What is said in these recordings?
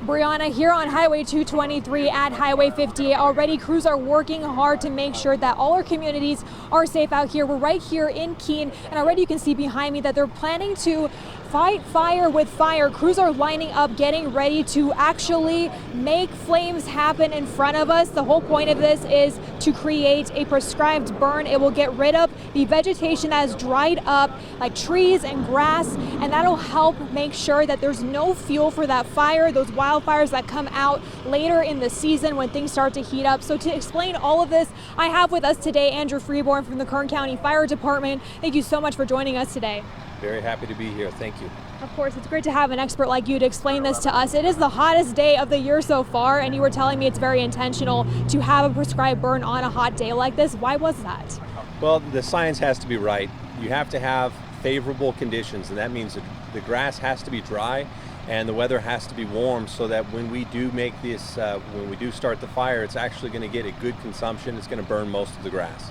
Brianna, here on Highway 223 at Highway 58, already crews are working hard to make sure that all our communities are safe out here. We're right here in Keene, and already you can see behind me that they're planning to fight fire with fire. Crews are lining up, getting ready to actually make flames happen in front of us. The whole point of this is to create a prescribed burn. It will get rid of the vegetation that has dried up, like trees and grass, and that'll help make sure that there's no fuel for that fire, those wildfires that come out later in the season when things start to heat up. So to explain all of this, I have with us today Andrew Freeborn from the Kern County Fire Department. Thank you so much for joining us today. Very happy to be here. Thank you. Of course, it's great to have an expert like you to explain this to us. It is the hottest day of the year so far, and you were telling me it's very intentional to have a prescribed burn on a hot day like this. Why was that? Well, the science has to be right. You have to have favorable conditions, and that means that the grass has to be dry and the weather has to be warm so that when we do make this, when we do start the fire, it's actually going to get a good consumption. It's going to burn most of the grass.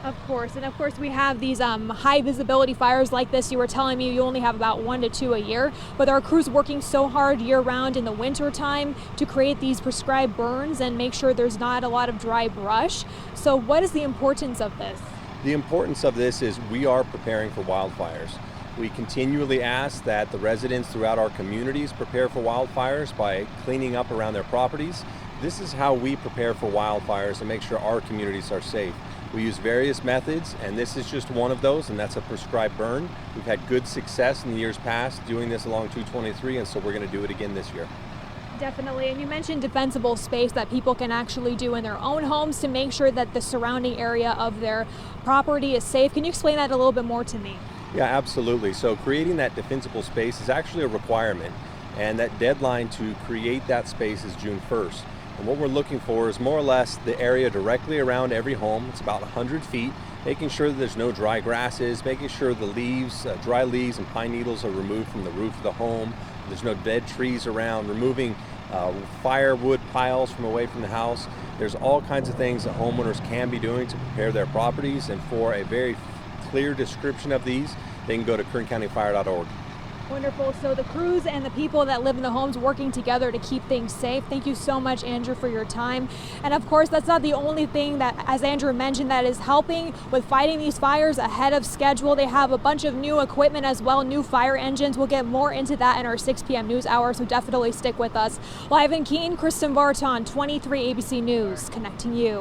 Of course, and of course we have these high visibility fires like this. You were telling me you only have about 1 to 2 a year, but there are crews working so hard year round in the winter time to create these prescribed burns and make sure there's not a lot of dry brush. So what is the importance of this? The importance of this is we are preparing for wildfires. We continually ask that the residents throughout our communities prepare for wildfires by cleaning up around their properties. This is how we prepare for wildfires and make sure our communities are safe. We use various methods, and this is just one of those, and that's a prescribed burn. We've had good success in the years past doing this along 223, and so we're going to do it again this year. Definitely, and you mentioned defensible space that people can actually do in their own homes to make sure that the surrounding area of their property is safe. Can you explain that a little bit more to me? Yeah, absolutely. So creating that defensible space is actually a requirement, and that deadline to create that space is June 1st. And what we're looking for is more or less the area directly around every home. It's about 100 feet, making sure that there's no dry grasses, making sure the leaves, dry leaves and pine needles are removed from the roof of the home. There's no dead trees around, removing firewood piles from away from the house. There's all kinds of things that homeowners can be doing to prepare their properties, and for a very clear description of these, they can go to kerncountyfire.org. Wonderful. So the crews and the people that live in the homes working together to keep things safe. Thank you so much, Andrew, for your time. And of course, that's not the only thing that, as Andrew mentioned, that is helping with fighting these fires ahead of schedule. They have a bunch of new equipment as well, new fire engines. We'll get more into that in our 6 p.m. news hour, so definitely stick with us. Live in Keene, Kristen Barton, 23 ABC News, connecting you.